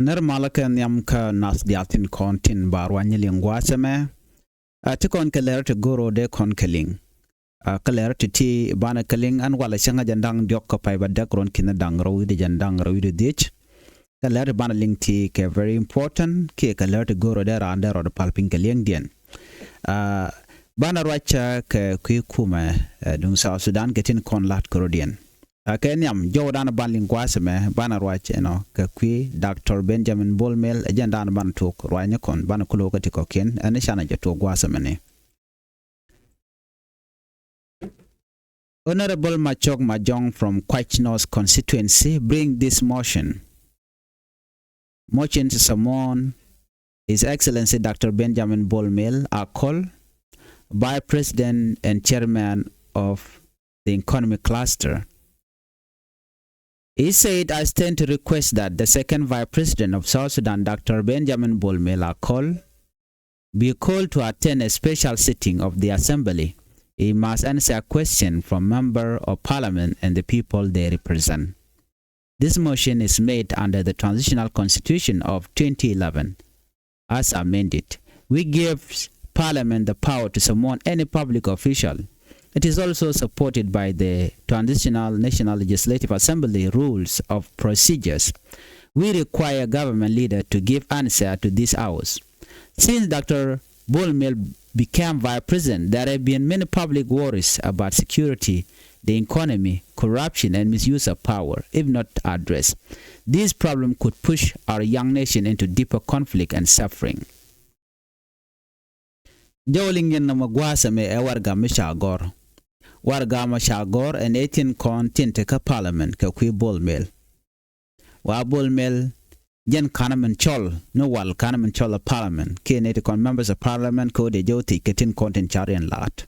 Ner malakan yam ka nas diatin kontin barwanya lingwaseme. Tikon keler te goro de kon keling. Keler te ti bana keling an wala shanga jandang diok ka pay badak ron kina dang rawi de jandang rawi de dich. Keler bana ling ti ke very important ke keler te goro de randa ro de palping keling dien. Bana racha ke kuma dung South Sudan ketin kon lat korodien. Kenyam Jordan banling kwaseme bana rwach ke Dr. Benjamin Bolmel ajandan ban tok rwanya kon bana kulo ka tiko ken ane shana jato kwaseme ne. Honorable Machok Majong from Kwachnos constituency bring this motion. Motion to summon His Excellency Dr. Benjamin Bolmel are called by President and Chairman of the Economic Cluster. He said, I stand to request that the second Vice President of South Sudan, Dr. Benjamin Bolmel, be called to attend a special sitting of the Assembly. He must answer a question from Member of Parliament and the people they represent. This motion is made under the Transitional Constitution of 2011. As amended, we give Parliament the power to summon any public official. It is also supported by the Transitional National Legislative Assembly Rules of Procedures. We require government leader to give answer to these hours. Since Dr. Bolmel became Vice President, there have been many public worries about security, the economy, corruption, and misuse of power. If not addressed, this problem could push our young nation into deeper conflict and suffering. Jawlingen na magwasa me ewarga mishagor. Warga mashagor and 18 content ka parliament ka kwi Bolmel. Wa Bolmel jen kanaman chol no wal kanaman chol a parliament ke ne kon members of parliament ko de joti ketin content charian lat.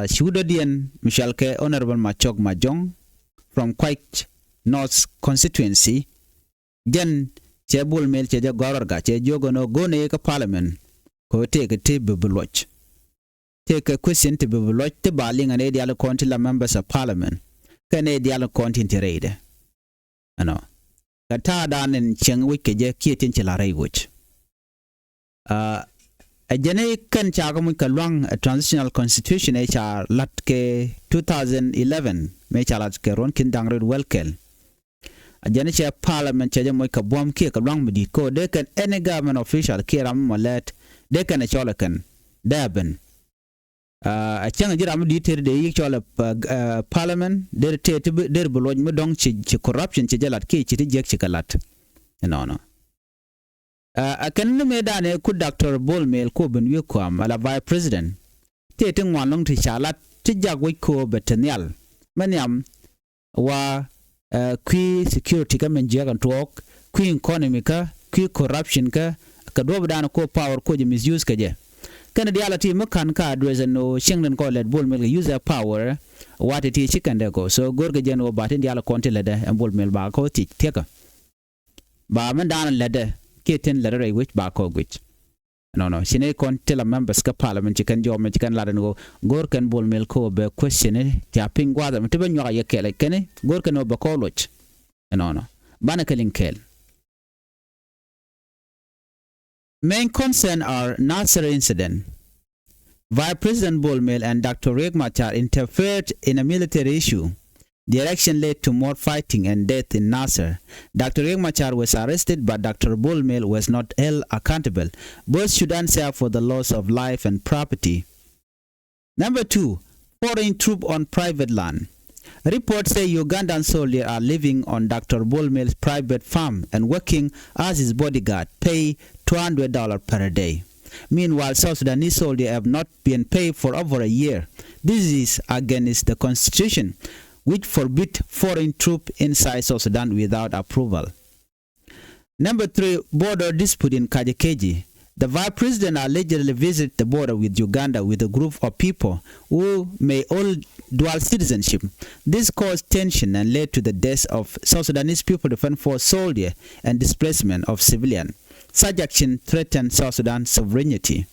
Shudodian Michel ke Honorable Machok Majong from Quite North constituency jen che Bolmel che de gorga che jogono gone ka parliament ko take a table beloch. Take a question to be lodged the baling and ideal contil members of parliament. Can ideal content raid. Ano. Kata dan in cheng wiki je kitin chilare wich. A jene kan chagamu kalwang a transitional constitution HR latke 2011 mechalat ke ron kindang red welkel. A jene che parliament chajamu ka bom ki kalwang medi ko they can any government official kiram malet they can a cholakan daben. A chang jiram detail de yikchola parliament der te der boloj mu dong chi corruption chi jalat ki chi jek chi kalat no a kan me dane ku Dr. Bolmel ko ben wi ko am ala vice president te te ngwan ti chalat ti jagwe ko betenial maniam wa qui security ka men jagan talk qui economy ka qui corruption ka do dan ko power ko misuse ka je kan reality makan ka address no shingden ko let Bolmel use their power what it is chicken de go so gorga jeno batin diala konti lede and Bolmel ba ko ti teka ba man dan lede keten lede which ba ko which no sine konti la members ka parliament chicken jo me chicken laden go gor kan Bolmel ko be question ja pingwa da mtibe nyoga yekele kene gor kan ba ko loch no bana kelin kel. Main concern are Nasser incident. Vice President Bolmel and Dr. Machar interfered in a military issue. The election led to more fighting and death in Nasser. Dr. Machar was arrested, but Dr. Bolmel was not held accountable. Both should answer for the loss of life and property. Number 2, foreign troop on private land. Reports say Ugandan soldiers are living on Dr. Bolmel's private farm and working as his bodyguard, pay $200 per day. Meanwhile, South Sudanese soldiers have not been paid for over a year. This is against the constitution, which forbids foreign troops inside South Sudan without approval. Number 3, border dispute in Kajekeji. The Vice President allegedly visited the border with Uganda with a group of people who may hold dual citizenship. This caused tension and led to the deaths of South Sudanese People Defense Force soldiers and displacement of civilians. Such action threatens South Sudan's sovereignty.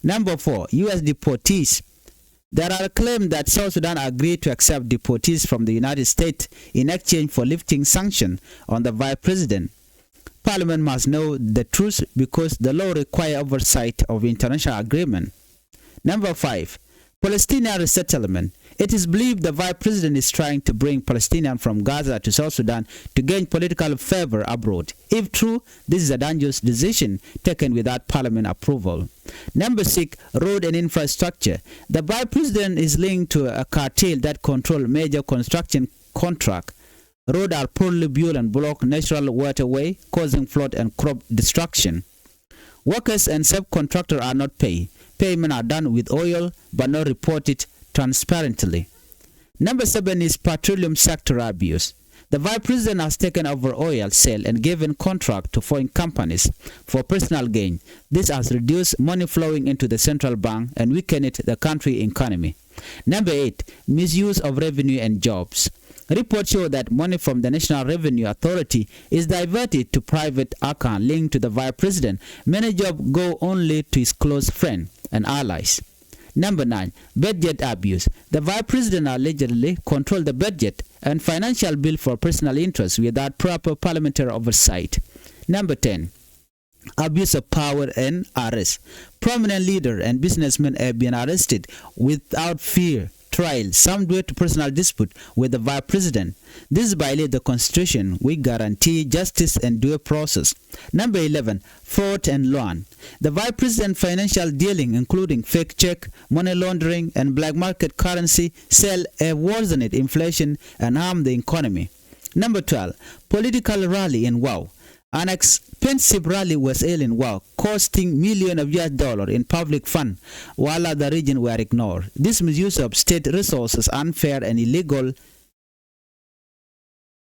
Number 4, U.S. deportees. There are claims that South Sudan agreed to accept deportees from the United States in exchange for lifting sanctions on the Vice President. Parliament must know the truth because the law requires oversight of international agreement. Number 5. Palestinian resettlement. It is believed the Vice President is trying to bring Palestinians from Gaza to South Sudan to gain political favor abroad. If true, this is a dangerous decision taken without Parliament approval. Number 6. Road and infrastructure. The Vice President is linked to a cartel that controls major construction contracts. Roads are poorly built and block natural waterway, causing flood and crop destruction. Workers and subcontractors are not paid. Payments are done with oil but not reported transparently. Number 7 is petroleum sector abuse. The Vice President has taken over oil sale and given contract to foreign companies for personal gain. This has reduced money flowing into the central bank and weakened the country economy. Number 8, misuse of revenue and jobs. Reports show that money from the National Revenue Authority is diverted to private account linked to the Vice President. Many jobs go only to his close friends and allies. Number 9, budget abuse. The Vice President allegedly controlled the budget and financial bill for personal interests without proper parliamentary oversight. Number 10, abuse of power and arrest. Prominent leaders and businessmen have been arrested without fear trial, some due to personal dispute with the Vice President. This violates the Constitution, which guarantee justice and due process. Number 11, fraud and loan. The Vice President financial dealing, including fake check, money laundering, and black market currency sale, have worsened inflation and harmed the economy. Number 12, political rally in Wow. An expensive rally was held in Wow, costing millions of US dollars in public funds, while other regions were ignored. This misuse of state resources unfair and illegal.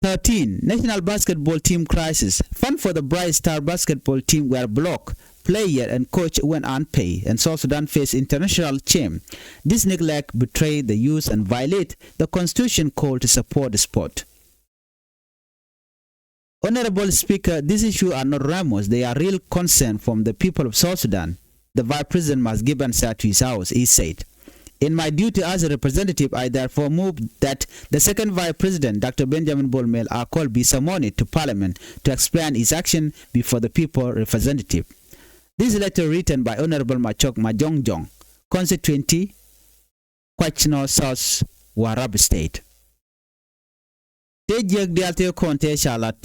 13. National basketball team crisis. Funds for the Bright Star basketball team were blocked. Player and coach went unpaid, and South Sudan faced international shame. This neglect betrayed the youth and violated the Constitution call to support the sport. Honorable Speaker, these issues are not rumors. They are real concern from the people of South Sudan. The Vice President must give answer to his house, he said. In my duty as a representative, I therefore move that the second Vice President, Dr. Benjamin Bolmel, are called be summoned to Parliament to explain his action before the people representative. This letter written by Honorable Machok Majongjong, constituency, Kwachino South Warab State. Tejek dialte konte shalat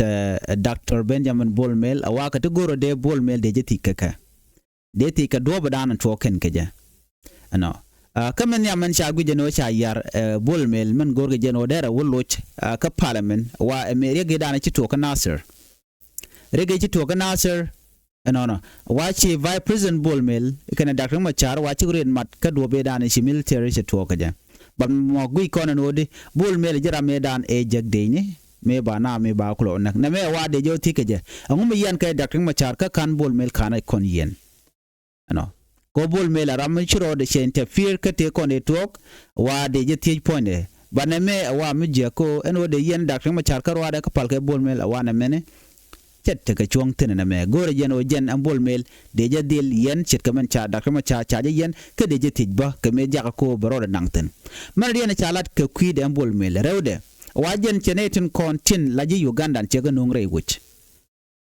Dr. Benjamin Bolmel awaka to goro de Bolmel de jetikaka. De tika do badan token keja. Ano. Kamen ya man shagu jeno shayar Bolmel man gorge jeno dera woloch ka parliament wa rege dana ci toka Nasser. Rege ci toka Nasser no wa ci Vice President Bolmel kana Dr. Machar wa ci guren mat ka do be dana ci military ci toka ja. But mo gui kono nodi bul mele jara medan e jagdeñi me ba na me ba kulo nak na me wa de jo tikeje ngum yen kay Dr. Machar ka kan bul mel kana kon yen ano ko bul mel ram chiro de chen te fear ka te kon e tok wa de je tie ponde ba na me wa mi je ko eno de yen Dr. Machar ka wa da ka pal ka bul mel wa na mene chet ka chuang tin na me gore jen o jen am bul mel de je dil yen chet ka man cha Dr. Machar cha je yen ka de je tijba ka me ja ko baro da nangten man yen chalat ka kwi de am bul mel rewde wa jen chenetin kontin laji Uganda che ga nongre wuch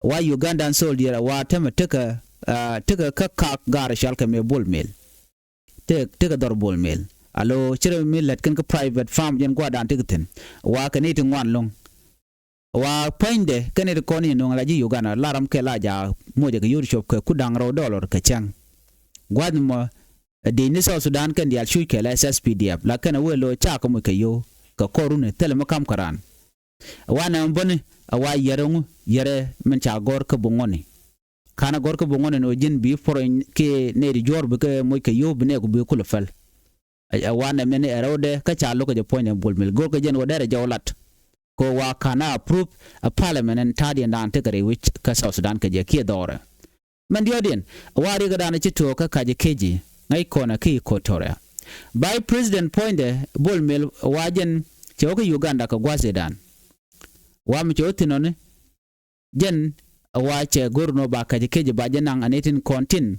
wa Ugandan soldier wa tama taka ka gar shal ka me bul mel te dor bul mel alo chere mel lat kan ka private farm jen gwa dan tigten wa ka netin wan long wa pande kane ko ni no laji Uganda laram ke laja moja ga yuri shop ka kudang ro dollar ka chang gwad mo de ni South Sudan kan dia shu ke la SSPDF la kana welo cha ko mo kayo ka korune tele makam karan wana mbone awa yere men cha gor ka bongoni kana gor ka bongoni no jin bi for ke ne di jor be ka mo kayo bne ko be ko fal wana men erode ka cha lo ko je point bolmel gor ka jen wadare jawlat ko wa kana approve a parliament and tadi and antegare which ka South Sudan ka je ki dore man diodin wari ga dana ci to ka je keji ngai kona ki ko tore by president poinde bolmel wajen ci ko Uganda ka gwase dan wa mi chotino ne jen wa che gorno ba ka je keji ba jenan anetin kontin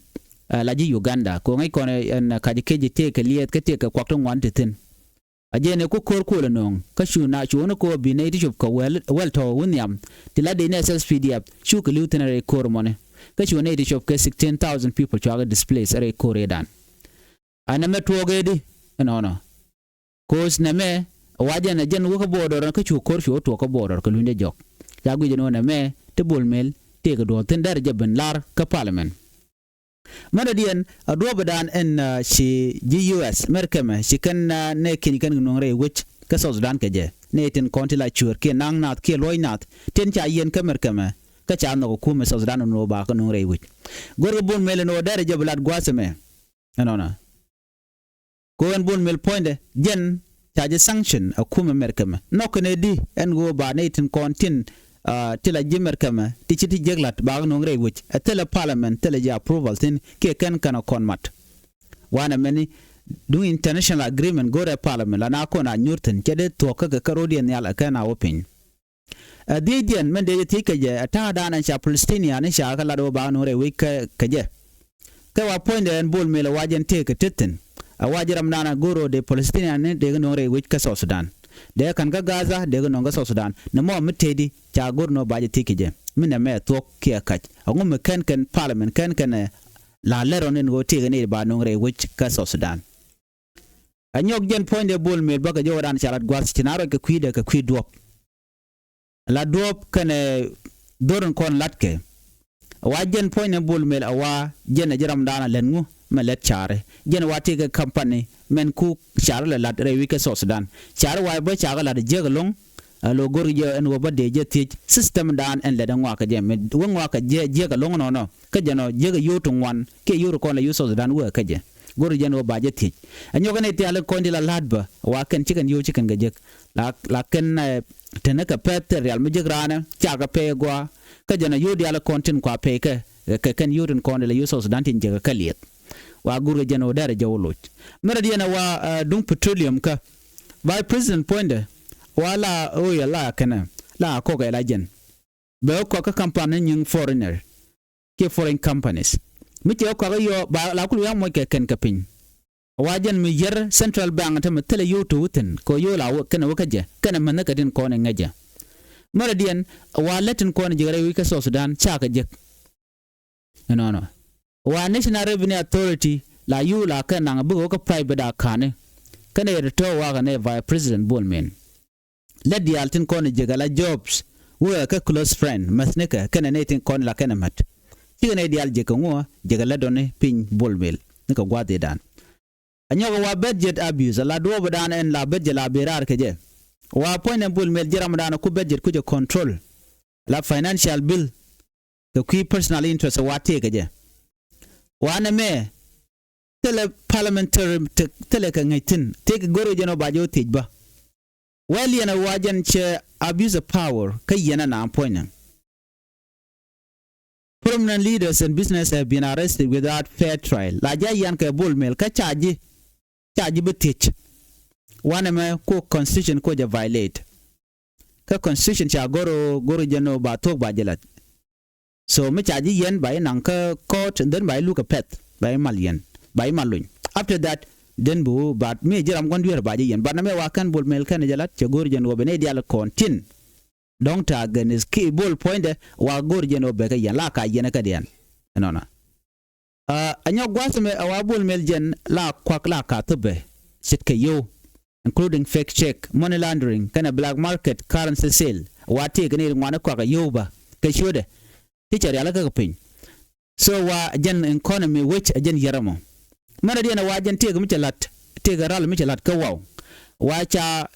laji Uganda ko ngai kona ka je keji te ka liet ka te ka kwakton wantin ajene ku kor ko lenong ka shu na chu no ko bi ne ti chup ko wel to wunyam ti la de ne SSPDF shu ko lieutenant kor mone ka shu ne ti chup ke 16,000 people chu aga displace are kor dan ana me to ge di no cause na me wajen jen wo ko border ka chu kor shu to ko border ko lunde jok ya gu jeno na me te bol mel te ga do ten dar jaben lar ka parliament Madadian a Drobadan and she GUS Merkeme she can ne kin kan nongre which ka Sudan ka je ne tin konti la chur ke nang nat ke loy nat ten cha yen ka Merkeme ka cha no ku me Sudan no ba ka nongre which gor bon mel no dare je blad gwaseme no ko en bon mel point jen cha je sanction a ku me Merkeme no ko ne di en go ba ne tin kontin tila jimer kama tichiti jeglat bag nongre which a tele parliament tele ja approval tin ke kan kana konmat wana many do international agreement go to parliament la na kona nyurten kede to ka karodian yala kana open dijen men de tike je ata dana cha palestinian ne sha kala do ba nongre which ka je ka wa point en bol mele wajen take titten a wajiram nana goro de palestinian ne de nongre which ka Sudan de kan ga Gaza de no ga Sudan na mo mitedi cha gorno baje tikije mina me to ke kach ngum ken parliament ken la leron en go tige ne ba no re which ka Sudan anyok jen point de bol me baga jodan chalat gwas tinaro ke kwide ka kwidop la dop kan doron kon latke wajen point de bol me awa jen jaram dana lengu malet chare jen wati ga company men ku chare la lat re wike Sudan chare wa ba chare la de jegalong lo gor je en wo ba de je ti system dan en le dan wa ka je me won wa ka je jegalong no ka je no je ga yutu wan ke yuru kon la yuso Sudan wa ka je gor je no ba je ti anyo ga ne ti ala kon di la ladba wa ken chicken yu chicken ga je la ken tenaka pet real me je grana cha ga pe gwa ka je no yu di ala kontin kwa pe ka ken yurun kon la yuso Sudan tin je ka liet wa gurga jeno dare jawloj mera diena wa dung petroleum ka by president poinde wala o ya la kana la ko ga la jen be ko ka company nying foreigner ke foreign companies mi ke ko ga yo ba la ku ya mo ke ken ka pin wa jen mi yer central bank ta tele yo to wutin ko yo la kana waka je kana man ka din ko ne ngaja mera dien wa letin ko ne jere wi ka Sudan cha ka je no wa national revenue authority la yu la kan nang bu ko private akane kan e to wa kan e vice president bolmen let the altin kon jegala jobs we ka close friend masneka kan ne tin kon la kan mat ti ne dial je ko jegala donne pin bolmel ne ko gwade dan anyo wa budget abuse la do bodan en la budget la berar ke je wa point bolmel jiram dan ku budget ku je control la financial bill the key personal interest wa te ke je wana me tele parliamentary tele ka ngaitin take goro jeno bajo tejba wali yana wajan che abuse of power kai yana na appointment prominent leaders and business have been arrested without fair trial la ja yan ka bolmel ka charge betich wana me ko constitution ko ja violate ka constitution cha goro jeno ba tok ba jelat so me charge yen by nanka court and then by look a pet by malian by malun after that then bu but me jiram gondu ba yen but na me wakan bol mel kan jalat che gor jen obene dial kontin donc ta ganis ki bol point wa gor jen obe ka yen la ka yen ka den no anyo gwasme wa bol mel jen la kwak la ka tube sit ke yo including fake check money laundering kana black market currency sale wa te gane ngwana kwa yo ba ke shode teacher yala ka pin so wa jen economy which jen yaramo mara dia na wa jen te ga ral mi chalat ka wa cha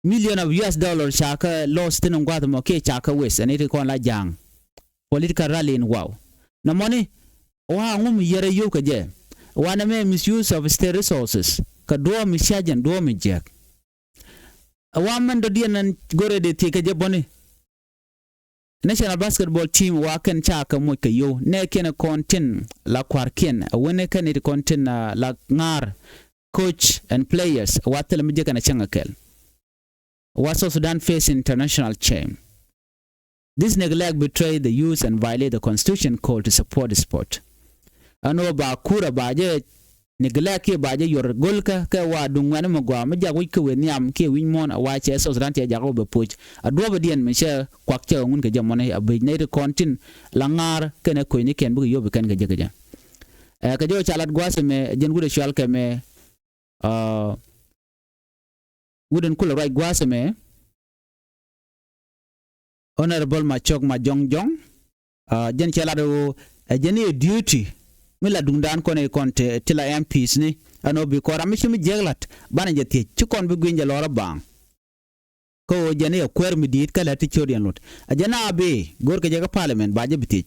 million of US dollars cha ka lost tin ngwa mo ke cha ka wes and it ko la jang political rally in na money wa ngum yere yo ka je wa na me misuse of state resources ka do mi shajan do mi jek wa man do dia nan gore de te ka je boni national basketball team wa kan cha ka mo ka yo ne ken kontin la kwarken wone kan it kontin la ngar coach and players wa tel mi je kana changa kel wa Sudan face international shame. This neglect betrayed the youth and violate the constitution call to support the sport ano ba kura ba je ni gala ke baje yor golka ka wa dungwana magwa ma jago ke we niam ke win mon a wa che so ran te jago be puch a do ba dien me she kwak che ngun ke jamone a be ne de kontin langar ke ne ko ni ken bu yo be kan ke jaga ka jo chalat gwase me jen gude shal ke me wuden kula right gwase me honorable machok ma jong jen chalat o jen duty mila dundan kone konte tila MPs ni ano bi kora mi shimi jeglat bana jeti chukon bi gwinja lora bang ko jene ya kwer mi dit kala ti chodian lot ajana be gor ke jaga parliament baje biti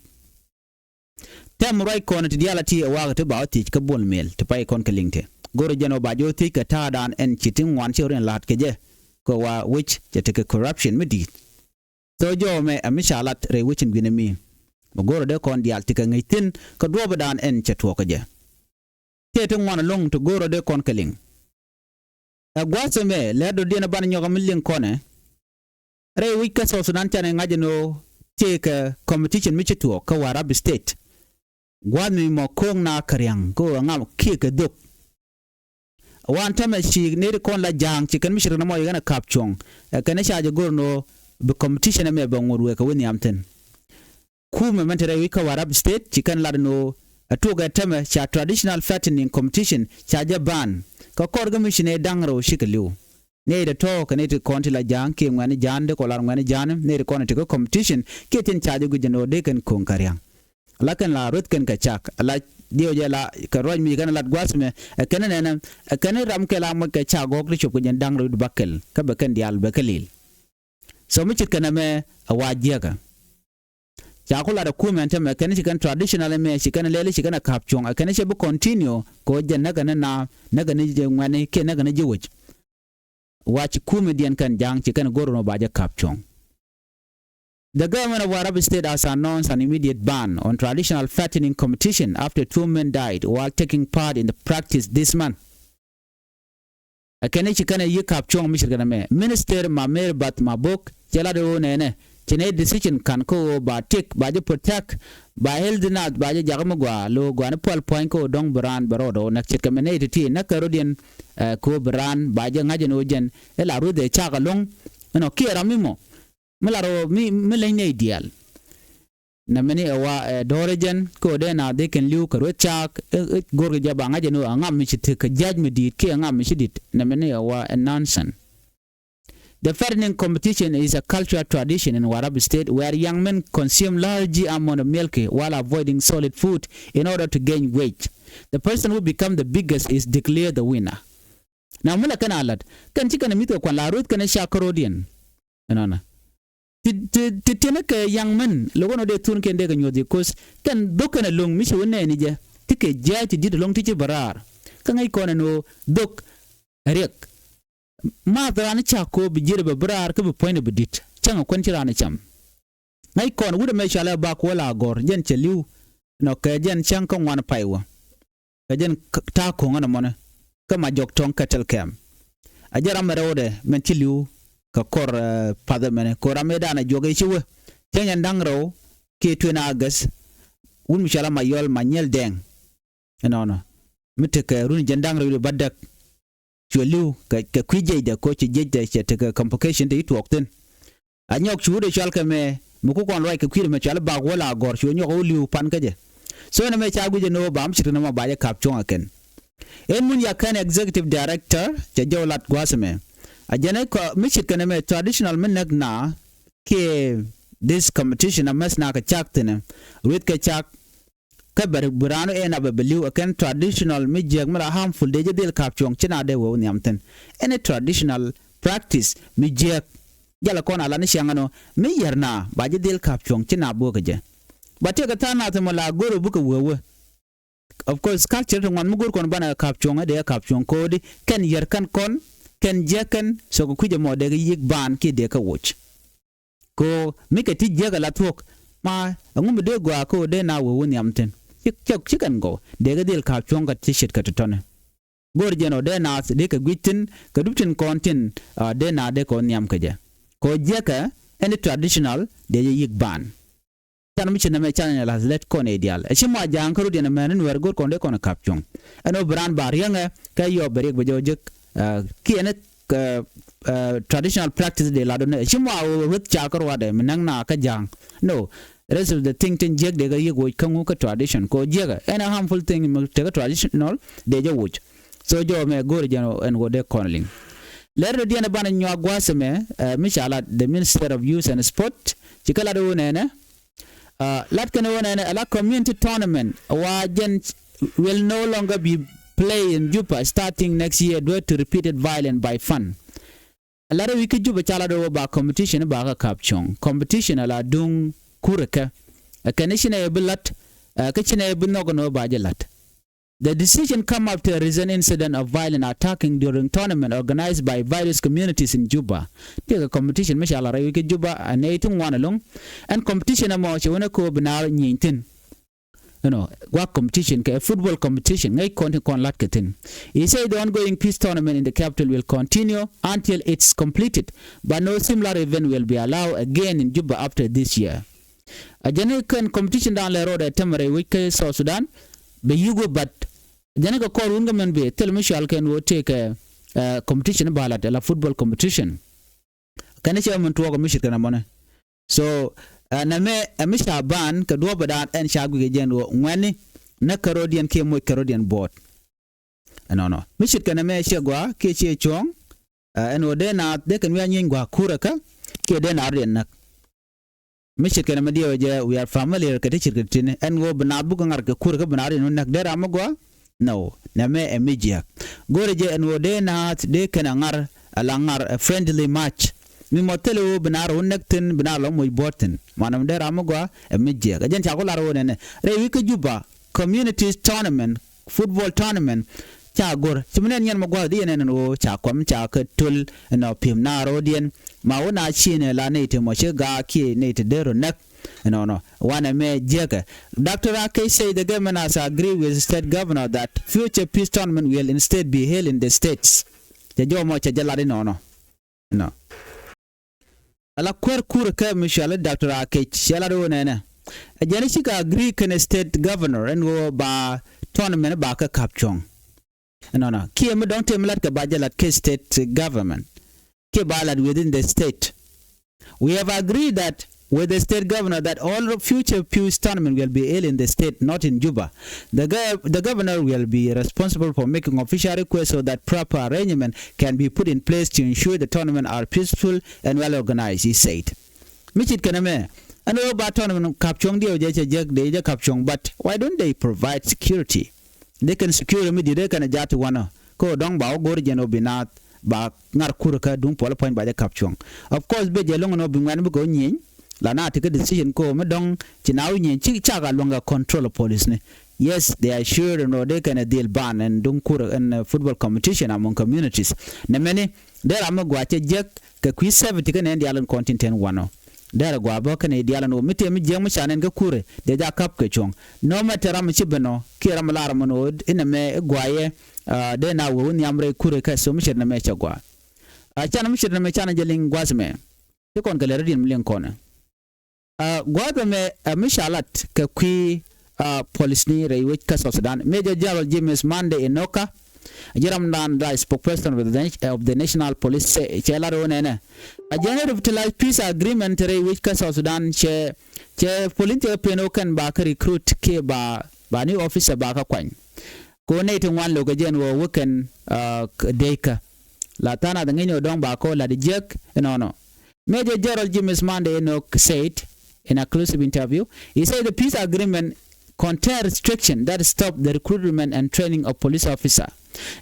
tem right kone ti diala ti wa ta ba ti ka bon mel to pay kon kelingte gor jeno bajo ti ka ta dan en chiting wan chorian lat ke je ko wa which jete ka corruption mi dit so jo me amishalat re wichin gwinemi goro de kon dial tika ngaitin ka do badan en chatwo ka je te to ngwana long to goro de kon keling a gwase me le do dina ban nyoga milling kone re wi ka so sudan chane ngajeno take competition mi chatwo ka warab state gwani mo kong na karyang ko ngam ki ka duk wan tama shi ne kon la jang chikan mi shirna mo yana kapchong kana shaje gorno be competition me bangorwe ka woni amten kuma mentere wika warab state chikan ladno atuga teme cha traditional fattening competition cha jaban ka korga mishine dangro shikaliu ne de to ka ne to konti la jang ke ngani jande ko lar ngani jan ne de konti ko competition ke tin cha de gujeno de kan konkarya lakan la rut kan ka chak la dio je la ka roj mi kan lat gwasme kana ne kana ram ke la ma ka cha gok ri chop gujen dangro bakel ka be kan dial bakelil so mi chit kana me awajiga yakula da kumente me kan chikan traditional me chikan lele chikan kapchong kan che bu continue ko je naga ni je ngwane ke naga ni je wuj watch comedian kan jang chikan gorono baje kapchong. The government of Warab State has announced an immediate ban on traditional fattening competition after 2 men died while taking part in the practice this month. Akene chikan yi kapchong mi chikan me minister mamer bat mabok jela do nene chene decision kan ko ba tik ba je protect ba heldinat ba je jagam gwa lo gwa na pol point ko dong brand barodo nak chit kamene ti na karodian ko brand ba je ngaje no jen ela ru de chaga long no kira mimo melaro mi melene ideal na meni wa dorejen ko de na de ken liu ko chak gorge ja ba ngaje no ngam mi chit ka judge mi dit ke ngam mi chit na meni wa nonsense. The fattening competition is a cultural tradition in Warab State where young men consume large amount of milk while avoiding solid food in order to gain weight. The person who becomes the biggest is declared the winner. Now, mula kana alad kan chika na mito kwa larut kana shakarodian. Anana. Titina ka young men logo no de tun kende ka nyodi kos kan doka na long misha wone ni je tike jaji did long tike barar. Kan ai kona no dok rek. Ma drani chako bijire be brar ke be point be dit changa kwanti rana cham ngai kon wude me shala ba ko la gor jen cheliu no ke jen chang ko wan paiwa ke jen ta ko ngana mona ka ma jok tong katel kem ajara merode men cheliu ka kor pada mene kora me dana joge chiwe tenya ndangro ke twena agas wun mi shala mayol manyel deng no mitte ke run jendangro badak chuliu ka kwije da ko ci jejja ce ta complication da yi tuokten anyok chude chalka me muku kon loi ka kwire me chala ba wala gor chu nyoko liu pan ka je so na me cha guje no bam chirna ma ba ya kapchong aken en mun ya kan executive director ce jawlat gwasme ajane ko mi chirka me traditional men na ke this competition amas na ka chaktene with ka chak kabar burano ena babeliu akan traditional mijek mala harmful de del kapchong china de wo nyamten any traditional practice mijek jala kona ala ni shangano mi yarna ba je del kapchong china bo kaje bate ka tana ta mala goro buka wewe of course culture to wan mugur kon bana kapchong de kapchong ko di ken yar kan kon ken jekan so ko kuje mo de yik ban ki de ka watch ko mi ka ti jega la tok ma ngum de gwa ko de na wo nyamten chicken go de ga del kapchong ka t-shirt ka totone gor jeno de na de ka gwitin ka duptin kontin de na de ko nyam ka je ko jeka any traditional de yik ban tan mi china me chana la let kon ideal e chimo jang ko rudi na men Nuer gor kon de kon kapchong eno brand bar yanga ka yo berek bejo jek ki ene traditional practice de la don chimo rut cha ko wade menang na ka jang no rest of the thing tin jek de ga yego kangu ka tradition ko jega ena harmful thing te ka traditional de jo wuch so jo me gor jano en go de konling lero diana bana nywa gwaseme mishala the Minister of Youth and Sport chikala do nene lat kana wona ala community tournament wajen will no longer be played in Juba starting next year due to repeated violence by fun. A lot of wiki Juba chala do ba competition ba ka kapchong competition ala dung kureka a kanishina ebulat kachina ebunogono ba jelat. The decision come after a recent incident of violent attacking during tournament organized by various communities in Juba. Take a competition, mashallah, wiki Juba and 18 along, and competition among Chewanaco Benar Yintin. You know, what competition, a football competition, ngay konti kon latketin. He said the ongoing peace tournament in the capital will continue until it's completed, but no similar event will be allowed again in Juba after this year. A Jamaican competition down the road at Temere, which South Sudan, be yugo but Janaka call Ungaman be tell Michelle can will take a competition ballot, a football competition. Can I share to a Michigan? So, Name a Misha Ban, Kadobadan and Shagu General, when na Carodian came with Carodian board. No. Michigan Ame Shagua, Kichi Chong, and Odena, they can win Yingua Kuraka, Keden Arden. Michigan Amadio, we are familiar Katichikin, and go Benabukan Kuraka Benarin, Nakder Amagua. No, Name a Mijia. Goreje and Odena, they can angar a friendly match. Mi motelo benaro nekten benalo moy boten manam der amogwa e mijje gajen cha ko laro ne re wike Juba communities tournament football tournament cha gor chimnen nyen mogwa di ne no cha kwam cha ka tul no pim na rodien ma wona chine la ne te mo ga ki ne te dero nek no wana me jega Dr. Ake say the government has agreed with the state governor that future peace tournament will instead be held in the states je jo mo cha jalari no ala kwer kur ka Michelle Dr. Ake shalado nene a janishika agree can state governor and go ba tournament ba ka kapchong no ki em don't tell ka bajalat ke state government ke balad within the state we have agreed that with the state governor that all future peace tournament will be held in the state, not in Juba. The governor will be responsible for making official requests so that proper arrangement can be put in place to ensure the tournament are peaceful and well organized, he said. Michit kaname, and about tournament kapchong dio jeja kapchong, but why don't they provide security? They can secure me they can adjust one ko dong bao gorjeno binat ba ngar kurka dung pola point by the kapchong. Of course, be jelong no bingwan go nyin. La na take a decision ko medong chinawi nyen chi chaga longa control police ne. Yes, they are sure no they can deal ban and dunkur and football competition among communities. Ne many there am gwache jek ka kwi 70 kan end yalan content wano. There gwa bo kan idealan o mite mi jeng chanen ga kure de ja kap ke chong. No matter am chibeno kira malara mono ina me gwaye de na wo nyamre kure ka so mi na me chagwa. Chana mi na me chana jeling gwasme. Te kon galera din mlen kona. Gwada me mishalat ka kwi police ni rei which South Sudan Major General James Mande Enoka Jiram Dan da spokesperson of the National Police Chela Ronene a general revitalized peace agreement rei which South Sudan che political penokan ba ka recruit ke ba ni officer ba ka kwan ko ne tin wan lokajen wo weekend deka latana da ngini odong ba ko la de jek no Major General James Mande Enoka said in a exclusive interview, he said the peace agreement contains restrictions that stop the recruitment and training of police officers.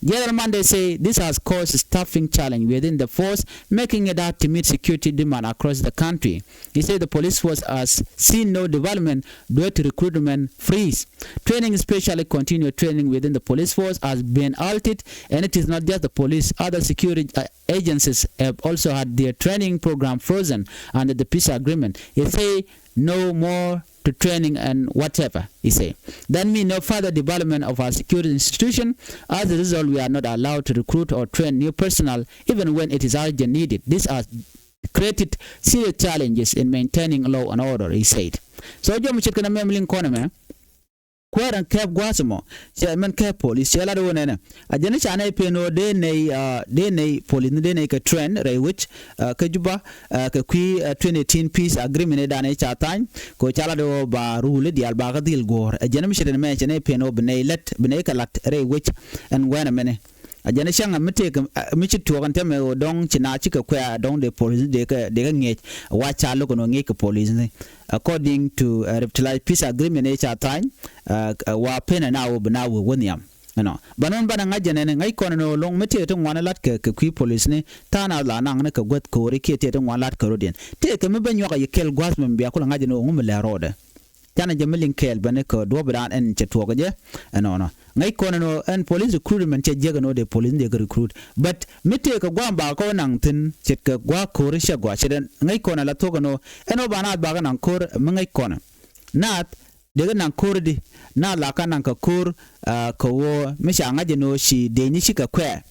General Mande say this has caused a staffing challenge within the force, making it hard to meet security demand across the country. He said the police force has seen no development due to recruitment freeze. Training, especially continued training within the police force, has been halted, and it is not just the police. Other security agencies have also had their training program frozen under the peace agreement. He say no more to training and whatever, he say. That means no further development of our security institution. As a result, we are not allowed to recruit or train new personnel even when it is urgent needed. This has created serious challenges in maintaining law and order, he said. So Jom Chicken Memling Conome, Quare and Cap Guasimo, Chairman Cap Police, Chela Donena, a Janishana Peno de Polin de trend, which Kajuba, Kakui 2018 peace agreement done each time, Cochalado Ba Rule, the Albaga Dil Gore, a generation mention a Peno Bene let Benekalat, Ray Witch, and Wanamene. A generation a Mitchell to an teme dong Chinachika Qua dong the police de get watch a look on police. According to a reptile peace agreement each time, wa pen and now now with William. No, but on Banangajan and I con no long material one lot que police ne, Tana la nanga wet corricated one lot corodian. Take a mebanoka you kill Guasman Biakulangajano Umela Roda. Tana Jamilin Kel Baneco, Dwobadan and Chetwogaja, and honor. Ngai kono and police recruitment che jegano de police de recruit but mete ka gwamba ko nang tin chet ka gwa kore sha gwa cheden ngai kono la togano eno bana baga nang kor ngai kono nat de nang kor di na la ka nang ka kor ko wo misha ngaje no shi de ni shi ka kwa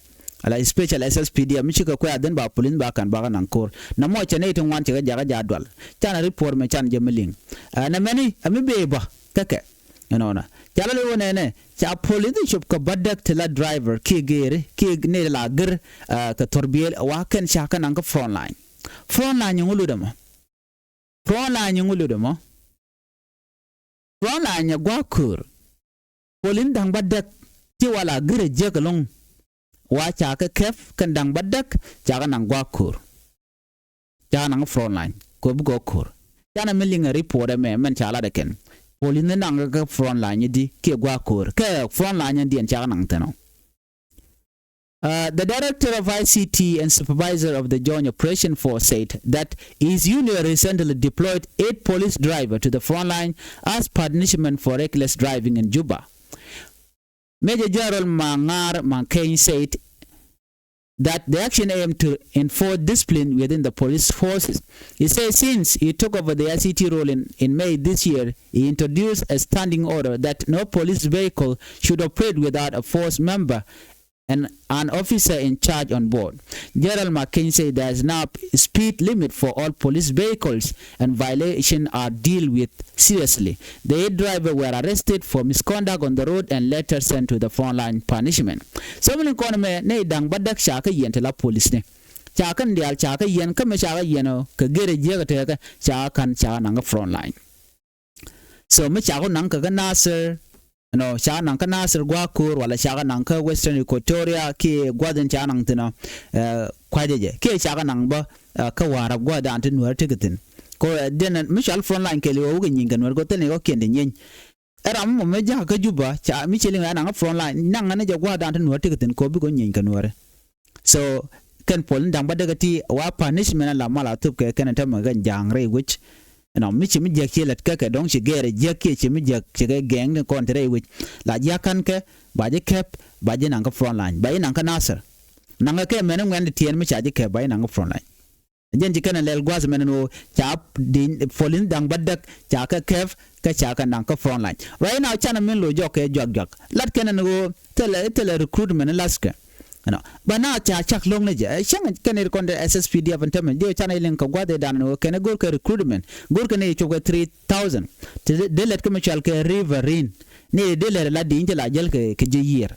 ala special SSPD mi shi ka kwa den ba police ba kan baga nang kor na mo chene tin wan che ga jaga jadwal chana report me chan jemeling na meni ami beba kake enona Jalalo nene, cha police shop ka badak tela driver ki gere ki ne la ger ka torbiel waken shaka nang front line. Front line ngulu demo. Front line ngulu demo. Front line gwa kur. Police dang badak ti wala ger jegalong. Wa cha ka kef kan dang badak cha nang gwa kur. Cha nang front line ko bu kur. Yana milling report me man chala de ken. Polin nang front line di ke gwa kor ke front line di en nang tano. The director of ICT and supervisor of the Joint Operation Force said that his unit recently deployed 8 police drivers to the front line as punishment for reckless driving in Juba. Major General Mangar Mankain said that the action aimed to enforce discipline within the police forces. He says since he took over the ICT role in May this year, he introduced a standing order that no police vehicle should operate without a force member and an officer in charge on board. General McCain said there is now a speed limit for all police vehicles and violations are dealt with seriously. The 8 drivers were arrested for misconduct on the road and later sent to the frontline punishment. So many economy ne dang badak shaka yente la police ne. Chaka ndial chaka yen kame shaka yeno ka gere jega teka chaka kan chaka nanga frontline. So me chaka nanga ka nasir no sha nan ka nasir gwa kur wala sha nan ka western equatoria ke gwadan cha nan tino kwadeje ke sha nan ba ka wara gwada antin nuer tikitin ko den michal front line ke le wo nyin nuer go tene ko kende nyin era mo me ja ka juba cha mi chele nan front line nan ne ja gwada antin nuer tikitin ko bi ko nyin ka nuer so kan polin dang ba daga ti wa punishment la mala tup ke kan ta magan jangre which no michi mi jek chelet ka dong chi gere jek ke chi mi jek chi geng ne kontre which la ja kan ke ba je kep ba je nan ka front line ba nan ka nasir nan ka men ngwen tien mi cha je ke ba nan ka front line jen ji kan lel gwaz men no cha din folin dang badak cha ka kef ka cha ka nan ka front line right now chana min lo jok e jok lat ken no tele recruitment laska no bana cha chak long ne je shang kan er kon SSPD avantam je chana len ka gwade dan no ken gor ka recruitment gor ka ne chok 3000 de let ka machal ke riverin ne de le la din je la jel ke je yer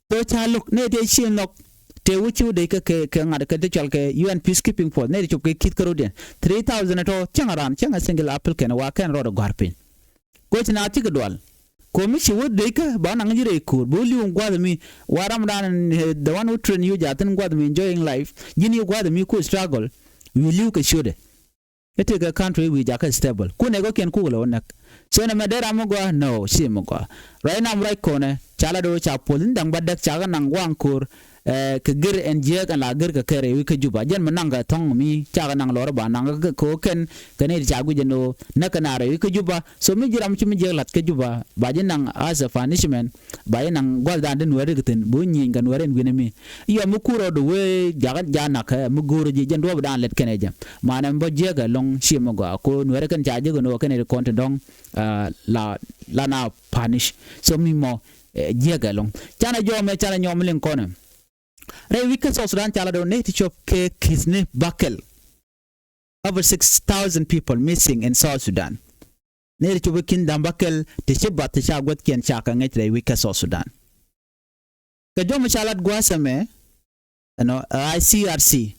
to cha luk ne de shin lok te wuchu de ka ngad ka de chal ke UN peacekeeping force ne chok ke kit karodien 3000 to changaran changa single apple ken wa ken ro garpin ko china ti dwal komi shi wode ka ba nan jire ko boli on gwada mi waram dan the one who train you jatan gwada mi enjoying life yini gwada mi ko struggle we live ka shode ete ga country we jaka stable ko ne go ken ko lo nak so na madara mo go no shi mo go right now right kone chala do cha polin dang badak cha nan gwang kur ka gir en je kan la gir ka kere wi ka juba jen mananga tong mi cha nan lor ba nan ko ken kane cha gu jeno na kana re wi ka juba so mi jiram chi mi je lat ka juba ba jen nan as a punishment ba yen nan gol dan den were gten bu nyi ngan were ngene mi yo mu kuro do we jagat jana ka mu goro je jen do dan let kene jam manam bo je ga long shi mo go ko were kan cha je go no kane kon dong la na punish so mi mo je ga long chana jo me chana nyom len kono re wika so sudan chala do ne ti chop ke kisne bakel over 6,000 people missing in South Sudan. Neri chubukin dambakel te chibat te chagwet kien chaka ngetre wika South Sudan. Kajom chalat guasame, ICRC,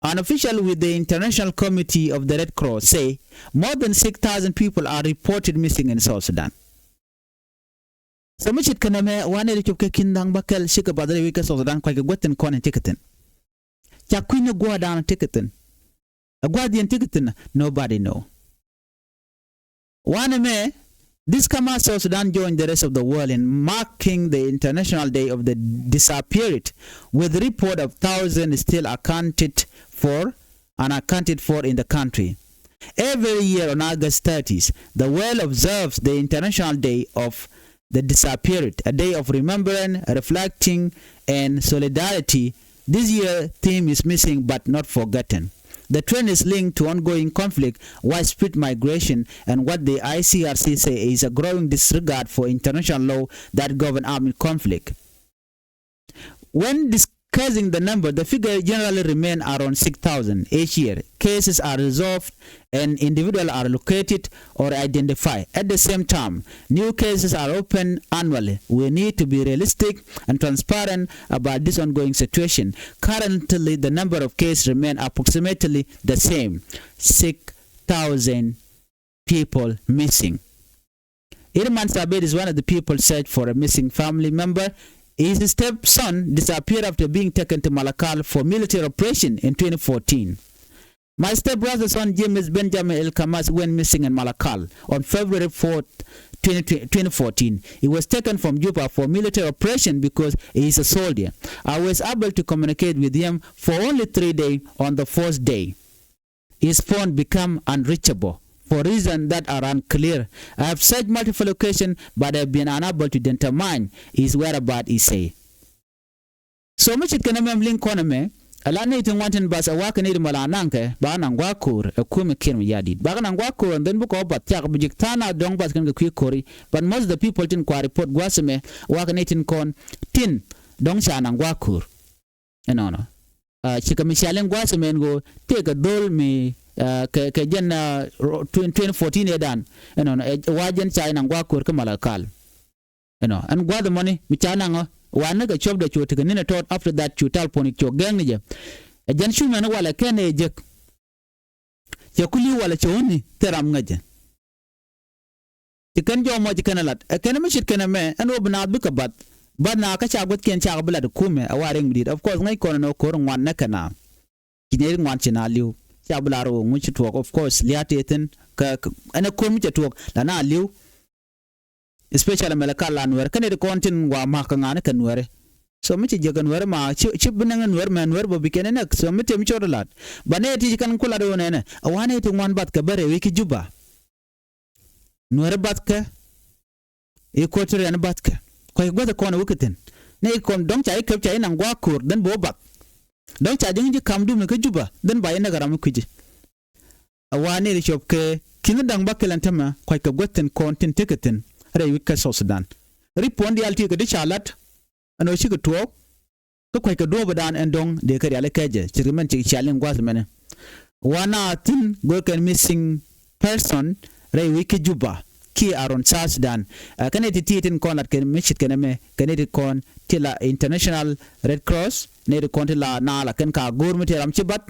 an official with the International Committee of the Red Cross, say more than 6,000 people are reported missing in South Sudan. So much it can me one chupke kindang bakel shika badre wika South Sudan kwa gweten kon ticketin. Chakwinyo gwa down ticketin. A guardian ticketin, nobody know. One me, this Kama South Sudan joined the rest of the world in marking the International Day of the Disappeared, with a report of thousands still accounted for in the country. Every year on August 30th, the world observes the International Day of the Disappeared, a day of remembering, reflecting, and solidarity. This year theme is missing but not forgotten. The trend is linked to ongoing conflict, widespread migration, and what the ICRC say is a growing disregard for international law that govern armed conflict. When discussing the number, the figure generally remain around 6,000 each year. Cases are resolved and individuals are located or identified. At the same time, new cases are opened annually. We need to be realistic and transparent about this ongoing situation. Currently, the number of cases remain approximately the same, 6,000 people missing. Irman Sabed is one of the people searched for a missing family member. His stepson disappeared after being taken to Malakal for military operation in 2014. My stepbrother's son James Benjamin El Kamas went missing in Malakal on February 4th, 2014. He was taken from Juba for military operation because he is a soldier. I was able to communicate with him for only 3 days. On the 4th day, his phone became unreachable for reasons that are unclear. I have searched multiple locations, but I have been unable to determine his whereabouts, he say. So much it can link on me. Alani itin wantin bas awaka ni mala nanke ba nan gwakur e kuma kirm yadi ba nan gwakur and then buko bat yak bijiktana dong bas kan kwi kori, but most of the people tin kwa report gwaseme waka ni tin kon tin dong sha nan gwakur no chika michalen gwaseme ngo take a dol mi ke jen 2014 edan wajen cha nan gwakur ka malakal and gwa the money michana ngo wana ga chob da choti ga nina tot after that chutal poni cho gang ni je a jan shu mena wala kene je kuli wala choni teram ngaje tikan jo mo tikana lat kene mi shit kene me an obna buka bat na ka cha got ken cha bla da kume a waring bidit of course ngai kono no ko ngwan na kana kine ngwan china liu cha bla ro ngu chito of course liate ten ka ana ko mi chito la na liu especially melakala Nuer kane de kontin wa makanga kan Nuer so mi je gan Nuer ma chip binanga Nuer man Nuer bo bikene nak so mi tem chodolat bane ti kan kula do nene awane ti ngwan bat ka bare wiki Juba Nuer bat ka e ko tere an bat ka ko goda kono wukiten ne kon dong chai kep chai nan gwa kur den bo bat dong cha jingi kam dum ka Juba den baye na garam kuje awane ri chop ke kin dang bakelantama ko ka goten kontin tiketin Ray wika South Sudan. Ripondi alti ka di chalat ano shi ka tuo ka kwai ka do badan endong de ka yale kaje chirmen chi challenge gwas mene wana tin go kan missing person Ray wiki Juba ki aron South Sudan kan eti tin kon lat ken mishit ken me kan eti kon tila International Red Cross ne de kon tila na la ken ka gormiti ram chibat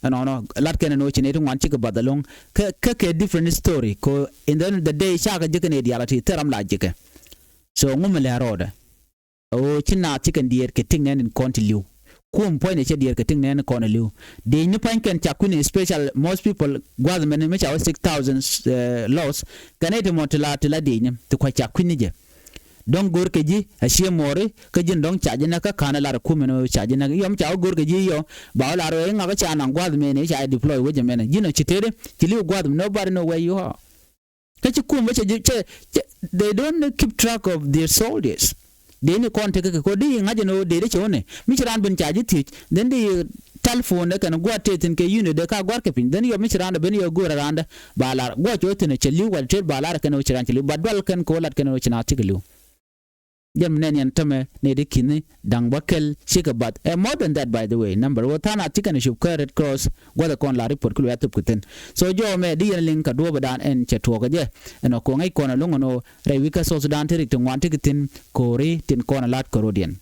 no lat ken no chine tun wanchi ka badalong ka different story ko in the end of the day shaka jikane dialati teram la jike so ngumele roda o china chicken dier ke ting nen konti kum point che dier ke ting nen kon liu de ni panken chakuni special most people gwaz men me cha 6,000 loss kanete motla tla de ni to kwa chakuni je don gor ke ji ashe more ke jin don chaje na ka kana lar kuma no chaje na yom cha gor ke ji yo ba la ro nga ka cha na gwad me ne cha deploy we je me jino chitere chili gwad nobody know where you are ka chi kuma che they don't keep track of their soldiers de ni kon te ko di nga je no de de chone mi chiran ben chaje ti then the telephone de kan gwa tetin ke unit de ka gwar ke pin then yo mi chiran ben yo gora randa ba la gwa cho te ne chili wal te ba la kan o chiran chili ba dwal kan ko lat kan o china ti jam nen yan tame ne de kini dang bakel shika bat more than that by the way number wo tana chicken ship red cross gwada kon la report kulu yatup kuten so jo me di yan link ka do badan en chetwo ka je eno ko ngai kona lungo no re wika so sudan terik to ngwan tikitin kori tin kona lat korodian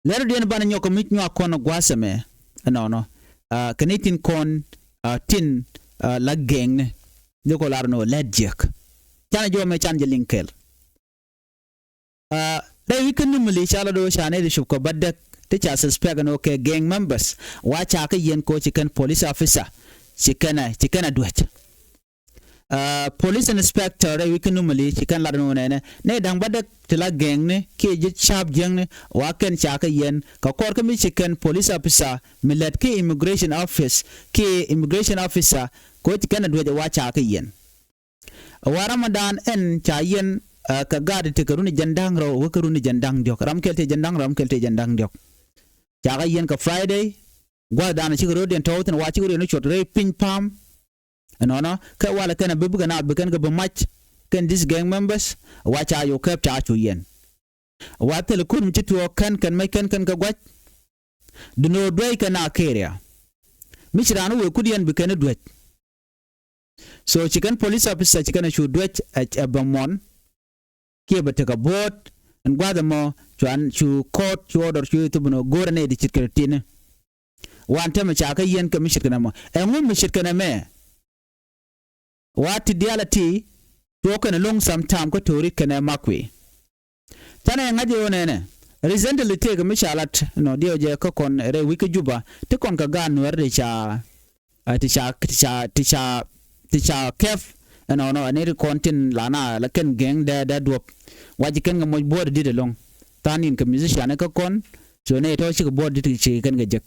lero dien bana nyoko mit nywa kona gwasame no kanitin kon tin la geng ne ko larno ledjek tana jo me chan je linkel they we can normally chala do shane de shubko baddak te cha suspect no ke gang members wa cha ka yen ko chicken police officer chikana duach police inspector they we can normally chicken la no ne dang baddak te la gang ne ke je sharp jeng ne wa ken cha ka yen ka kor ka mi chicken police officer milet ke immigration officer ko chikana duach wa cha ka yen wa ramadan en cha yen ka gade te karuni jandang ro wo karuni jandang diok ram kelte jandang diok jaga yen ka friday gwa dana ci ro den tawten wa ci ro no chot re pin pam no ka wala kana bebu kana be kan ga ba match kan this gang members wa cha yo kap cha chu yen wa tel kun ci to kan mai kan ka gwaj duno doy kana keria mishranu we kudian be kana duaj so chicken police officer chicken chu duaj abamon ke ba taka bot and gwada mo chuan chu court chu order chu to no gore ne di chikretin wan tema cha ka yen ka mishirkana mo e ngum mishirkana me what ideality to kana long some time ko tori kana makwe tana ngadi onene recently take mishalat no dio je ko kon re wiki juba te kon ka gan wer de cha cha kef no aneri kontin lana laken gang da dwop waji ken mo board di de long tanin ka musician ka kon so ne to shi board di chi ken ga jek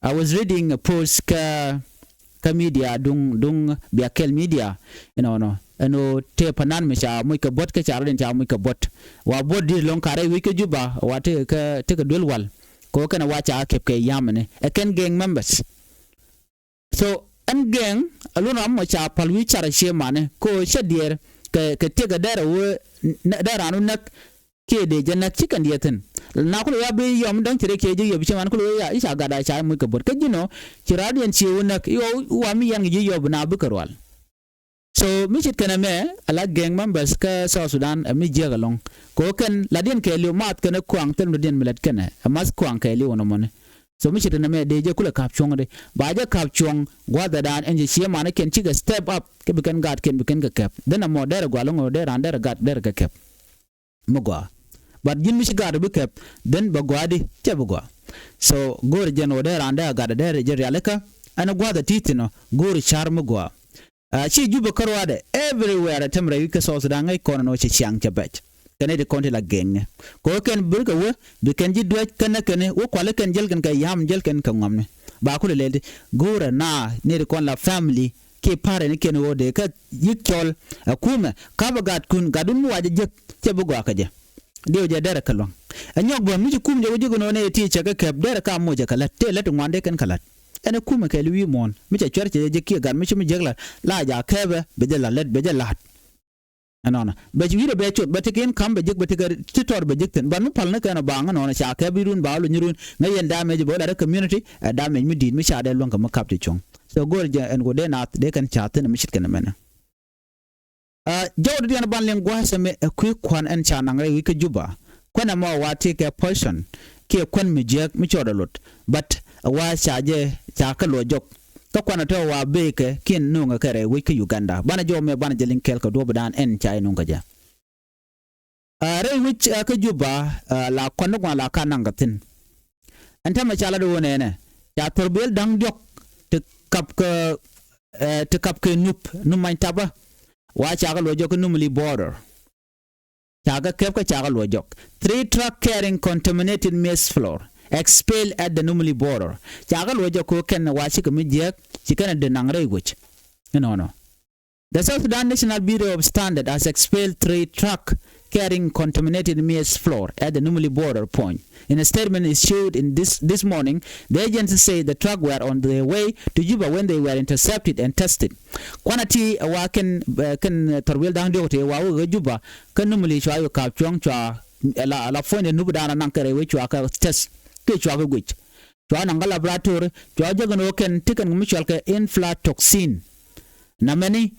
I was reading a post ka media dung biakel media no te panan me cha mo ka bot ka cha ren cha mo ka bot wa board di long kare wi ka juba wa te ka dulwal ko kana wa cha kep ke yamane a ken gang members so an gang aluna mo cha palwi chara she mane ko shadier ke tega dara wo dara anu nak ke de jannak chikan dieten na ko ya be yom dan tire ke je yobi chaman ko ya isa gada cha mu ka bot ka jino chiradian chi wonak yo wa mi yang ji yob na bukarwal so mi chit kana me ala gang members ka South Sudan mi je galong ko ken ladien ke lu mat kana kwang ten den milet kana mas kwang ke lu wono mon so mi chit na me de je kula kap chong de ba je kap chong gwada dan enje chi mana ken chi ga step up ke bikan gat ken bikan ka kap den mo der gwalong der ander gat der ka kap mugwa but jin mi shigar bi kap den ba gwadi te bugwa so gor jen oder anda gada der je realeka ana gwada titino gor char mugwa chi juba karwade everywhere tamra wika so da ngai kono no chi chiang chabach kane de konti la geng ko ken burga we bi ken ji dwaj kana kane wo kwale ken jel ken ka yam jel ken ka ngamne ba ku le gora na ne de kon la family ke pare ne ken wo de ka yikyol akuma ka ba gat kun gadun waje je te bugwa ka je dio je dere kalong anyok bo mi kum je wujugo no ne ti che ka kep dere ka mo je kala te le to ngande ken kala ene kuma ke li mon mi che chwerche je ki gar mi chumi jegla la ja kebe be de la let be de lat anona be ji wire be chot be te ken kam be jek be te gar ti tor be jek ten ban mu palna kana ba ngano cha ke bi run ba lu nyurun ngayen damage bo da community damage mi din mi cha de lon ka makap ti chong so gor je en go de nat de kan cha ten mi shit kana mena jawdi diana ban len gwa same ku kwan en cha nangre wi ka juba kwana mo wa take a portion ke kwan mi jek mi choda lot but wa chaje cha ka lo jok to kwana to wa be ke kin nunga kare wi ka Uganda bana jo me bana jelin kel ka do badan en cha nunga ja re wi ka juba la kwan ngwa la ka nangatin anta ma chala do ne ya torbel dang jok te kap ke nup numai taba wa chaga lo jok numli border chaga kep ka chaga lo jok 3 truck carrying contaminated maize flour expelled at the numli border chaga lo jok ko ken wa chi ka mi jek chi kana de nangre guch no The South Sudan National Bureau of Standards has expelled 3 trucks carrying contaminated maize flour at the Numili border point. In a statement issued this morning, the agency said the truck were on their way to Juba when they were intercepted and tested. Quantity wa kan torwil dang diote wa Juba kan Numili chwa yo kap chong chwa la phone nubu dana nankare we chwa ka test ke chwa go gwich. Chwa nang laboratory chwa jagono ken tikan mutual ka inflatoxin. Na many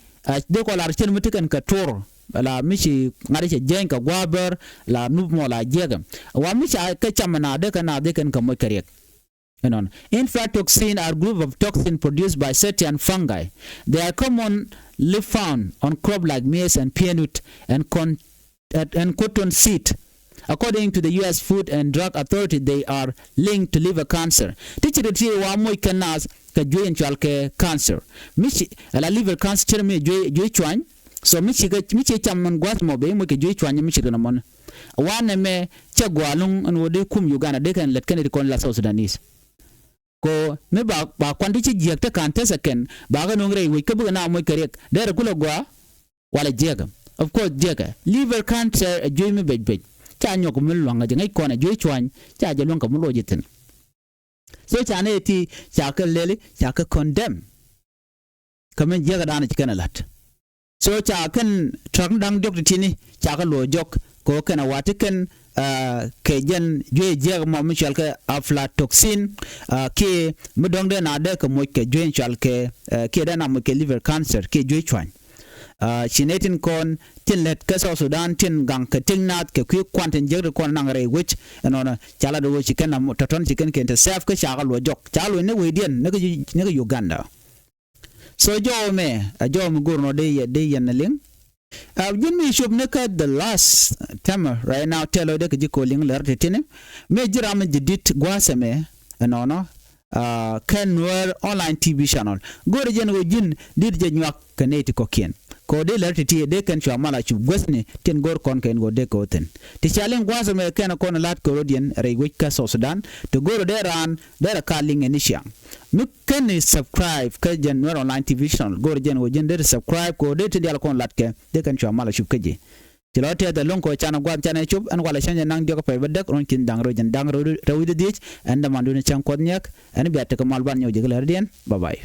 de ko lar chen mutikan ka tor la michi ngari che jenka gwaber la nubmo la jega wa michi ka chamana de kana de kan kam kariek enon inflatoxin are group of toxin produced by certain fungi. They are commonly found on crop like maize and peanut and cotton seed. According to the US Food and Drug Authority, they are linked to liver cancer. Tichiriti wa moy kanas ka joyen chalke cancer. Michi la liver cancer me joy chwan. So michi chamman gwas mo be mo ke joy chwan michi na mon. Wane me chagwalung an wode kum Uganda de kan let kan kon la South Sudanese. Ko me ba kwandi chi jekta kan tesa ken ba ga nongre wi ke bu na moy kerek de kula gwa wala jega. Of course jega liver cancer joy me bej cha nyok mul wanga je ngai kona joy chwan cha je lonka mulo jitin. So cha ne ti cha ka lele cha ka condemn kamen jega dana chikana lat. So cha kan truck dang dok tini cha ka lo jok ko kana watikan ke jen joy jega mo michal ka aflatoxin ke mudong de na de ka mo ke joy chal ke dana mo ke liver cancer ke joy chwan. Chinetin kon tin let ka South Sudan tin gang ka tin nat ke ku kwanten jegre kon nang re which enona chala do chicken na taton chicken ke self ka chaga lo jok chalo ne we dien ne Uganda. So jo me gurno de yen ling yin mi shub ne ka the last time right now tell de ka jiko ling ler titine me jira me jidit gwaseme enona Ken Nuer online TV channel gore jen go jin dir je nyak kaneti kokien ko de ler titi de ken chwa mala chu gwesni tin gor kon ken go de ko ten ti chalen gwasa me ken kon lat ko rodien re wik ka South Sudan to goro de ran de ka ling enishia mi ken subscribe ka jen Nuer online TV channel gore jen go jen de subscribe ko de ti kon lat ke de ken chwa mala chu keje Chilote the long ko chana gwam chana chup an wala shanya nang joga pay badak on kin dangro jan dangro rawide dich and the mandune chan kodnyak and biata kamal ban nyo jigla bye bye.